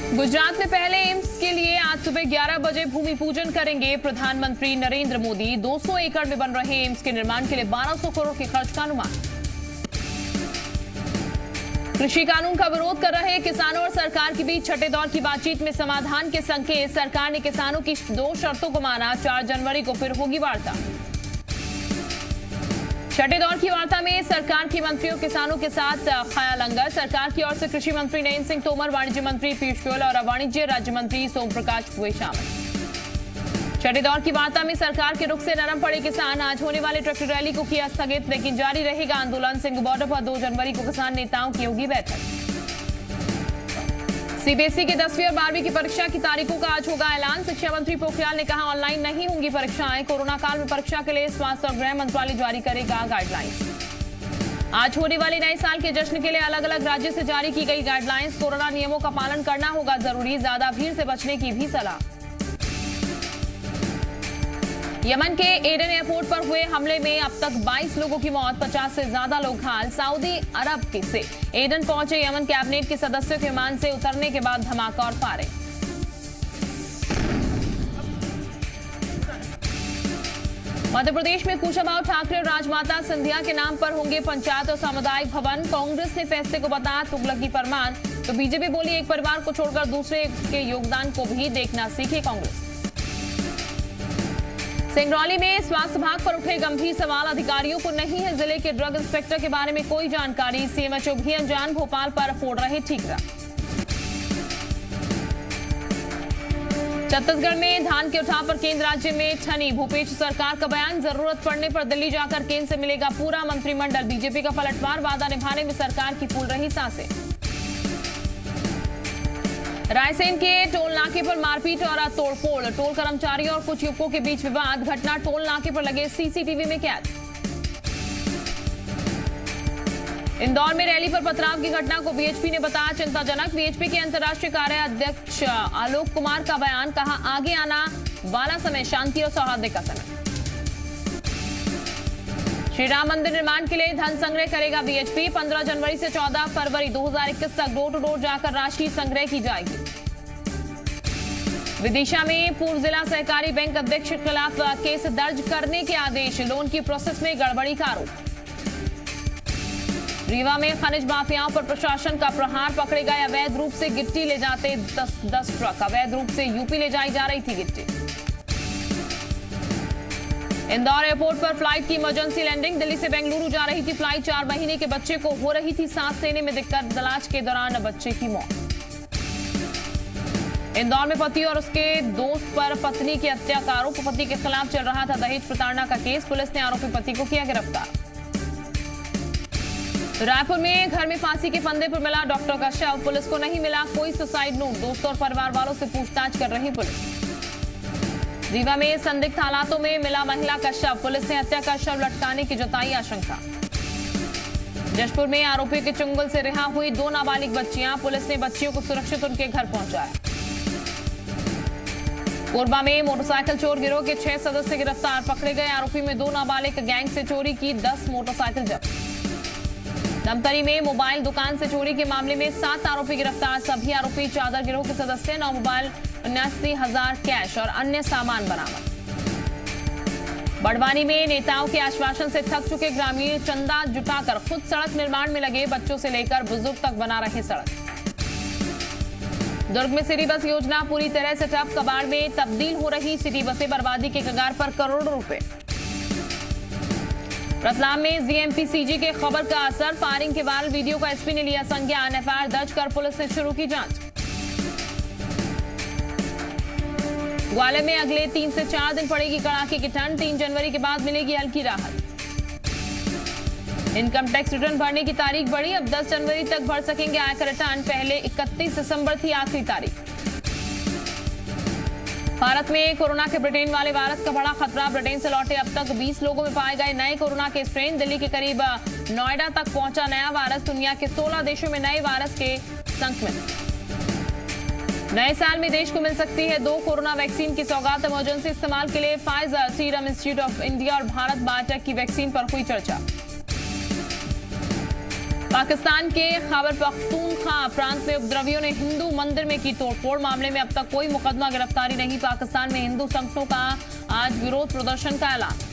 गुजरात में पहले एम्स के लिए आज सुबह 11 बजे भूमि पूजन करेंगे प्रधानमंत्री नरेंद्र मोदी। 200 एकड़ में बन रहे एम्स के निर्माण के लिए 1200 करोड़ के खर्च का अनुमान। कृषि कानून का विरोध कर रहे किसानों और सरकार के बीच छठे दौर की बातचीत में समाधान के संकेत। सरकार ने किसानों की 2 शर्तों को माना। 4 जनवरी को फिर होगी वार्ता। छठे दौर की वार्ता में सरकार के मंत्रियों किसानों के साथ खाया लंगर। सरकार की ओर से कृषि मंत्री नरेंद्र सिंह तोमर, वाणिज्य मंत्री पीयूष गोयल और वाणिज्य राज्य मंत्री सोम प्रकाश हुए शामिल। छठे दौर की वार्ता में सरकार के रुख से नरम पड़े किसान। आज होने वाले ट्रैक्टर रैली को किया स्थगित, लेकिन जारी रहेगा आंदोलन। सिंह बॉर्डर पर 2 जनवरी को किसान नेताओं की होगी बैठक। सीबीएसई के 10वीं और 12वीं की परीक्षा की तारीखों का आज होगा ऐलान। शिक्षा मंत्री पोखरियाल ने कहा, ऑनलाइन नहीं होंगी परीक्षाएं। कोरोना काल में परीक्षा के लिए स्वास्थ्य और गृह मंत्रालय जारी करेगा गाइडलाइंस। आज होने वाले नए साल के जश्न के लिए अलग अलग राज्य से जारी की गई गाइडलाइंस। कोरोना नियमों का पालन करना होगा जरूरी। ज्यादा भीड़ से बचने की भी सलाह। यमन के एडन एयरपोर्ट पर हुए हमले में अब तक 22 लोगों की मौत, 50 से ज्यादा लोग घायल। सऊदी अरब से एडन पहुंचे यमन कैबिनेट के सदस्यों के विमान से उतरने के बाद धमाका और फायरिंग। मध्य प्रदेश में कुशाभाऊ ठाकरे और राजमाता सिंधिया के नाम पर होंगे पंचायत और सामुदायिक भवन। कांग्रेस ने फैसले को बताया तुगलकी फरमान, तो बीजेपी बोली एक परिवार को छोड़कर दूसरे के योगदान को भी देखना सीखे कांग्रेस। सिंगरौली में स्वास्थ्य विभाग पर उठे गंभीर सवाल। अधिकारियों को नहीं है जिले के ड्रग इंस्पेक्टर के बारे में कोई जानकारी। सीएमएचओ भी अनजान, भोपाल पर फोड़ रहे ठीकरा। छत्तीसगढ़ में धान के उठाव पर केंद्र राज्य में ठनी। भूपेश सरकार का बयान, जरूरत पड़ने पर दिल्ली जाकर केंद्र से मिलेगा पूरा मंत्रिमंडल। बीजेपी का पलटवार, वादा निभाने में सरकार की फूल रही सांसें। रायसेन के टोल नाके पर मारपीट और तोड़फोड़। टोल कर्मचारियों और कुछ युवकों के बीच विवाद। घटना टोल नाके पर लगे सीसीटीवी में कैद। इंदौर में रैली पर पथराव की घटना को बीएचपी ने बताया चिंताजनक। बीएचपी के अंतर्राष्ट्रीय कार्याध्यक्ष आलोक कुमार का बयान, कहा आगे आना वाला समय शांति और सौहार्द का समय। श्री राम मंदिर निर्माण के लिए धन संग्रह करेगा बीएचपी। 15 जनवरी से 14 फरवरी 2021 तक डोर टू डोर जाकर राशि संग्रह की जाएगी। विदिशा में पूर्व जिला सहकारी बैंक अध्यक्ष के खिलाफ केस दर्ज करने के आदेश। लोन की प्रोसेस में गड़बड़ी का आरोप। रीवा में खनिज माफियाओं पर प्रशासन का प्रहार। पकड़े गए अवैध रूप से गिट्टी ले जाते 10 ट्रक। अवैध रूप से यूपी ले जाई जा रही थी गिट्टी। इंदौर एयरपोर्ट पर फ्लाइट की इमरजेंसी लैंडिंग। दिल्ली से बेंगलुरु जा रही थी फ्लाइट। 4 महीने के बच्चे को हो रही थी सांस लेने में दिक्कत। इलाज के दौरान बच्चे की मौत। इंदौर में पति और उसके दोस्त पर पत्नी की हत्या का आरोप। पति के खिलाफ चल रहा था दहेज प्रताड़ना का केस। पुलिस ने आरोपी पति को किया गिरफ्तार। रायपुर में घर में फांसी के फंदे पर मिला डॉक्टर का शव। पुलिस को नहीं मिला कोई सुसाइड नोट। दोस्तों और परिवार वालों से पूछताछ कर रही पुलिस। रीवा में संदिग्ध हालातों में मिला महिला का शव। पुलिस ने हत्या का शव लटकाने की जताई आशंका। जशपुर में आरोपियों के चंगुल से रिहा हुई 2 नाबालिग बच्चियां। पुलिस ने बच्चियों को सुरक्षित उनके घर पहुंचाया। कोरबा में मोटरसाइकिल चोर गिरोह के 6 सदस्य गिरफ्तार। पकड़े गए आरोपी में 2 नाबालिग गैंग से चोरी की 10 मोटरसाइकिल जब्त। धमतरी में मोबाइल दुकान से चोरी के मामले में 7 आरोपी गिरफ्तार। सभी आरोपी चादर गिरोह के सदस्य। 9 मोबाइल, 79,000 कैश और अन्य सामान बरामद। बड़वानी में नेताओं के आश्वासन से थक चुके ग्रामीण चंदा जुटाकर खुद सड़क निर्माण में लगे। बच्चों से लेकर बुजुर्ग तक बना रहे सड़क। दुर्ग में सिटी बस योजना पूरी तरह से ठप। कबाड़ में तब्दील हो रही सिटी बसें। बर्बादी के कगार पर करोड़ों रुपए। रतलाम में जीएमपीसीजी के खबर का असर। फायरिंग के वायरल वीडियो का एसपी ने लिया संज्ञान। एफआईआर दर्ज कर पुलिस ने शुरू की जांच। ग्वालियर में अगले 3 से 4 दिन पड़ेगी कड़ाके की ठंड। 3 जनवरी के बाद मिलेगी हल्की राहत। इनकम टैक्स रिटर्न भरने की तारीख बढ़ी। अब 10 जनवरी तक भर सकेंगे आयकर रिटर्न। पहले 31 दिसंबर थी आखिरी तारीख। भारत में कोरोना के ब्रिटेन वाले वायरस का बड़ा खतरा। ब्रिटेन से लौटे अब तक 20 लोगों में पाए गए नए कोरोना के स्ट्रेन। दिल्ली के करीब नोएडा तक पहुंचा नया वायरस। दुनिया के 16 देशों में नए वायरस के संक्रमित। नए साल में देश को मिल सकती है 2 कोरोना वैक्सीन की सौगात। इमरजेंसी इस्तेमाल के लिए Pfizer, serum institute of India और भारत बायोटेक की वैक्सीन पर हुई चर्चा। पाकिस्तान के खैबर पख्तूनख्वा दोहा प्रांत में उपद्रवियों ने हिंदू मंदिर में की तोड़फोड़। मामले में अब तक कोई मुकदमा, गिरफ्तारी नहीं। पाकिस्तान में हिंदू संगठनों का आज विरोध प्रदर्शन का ऐलान।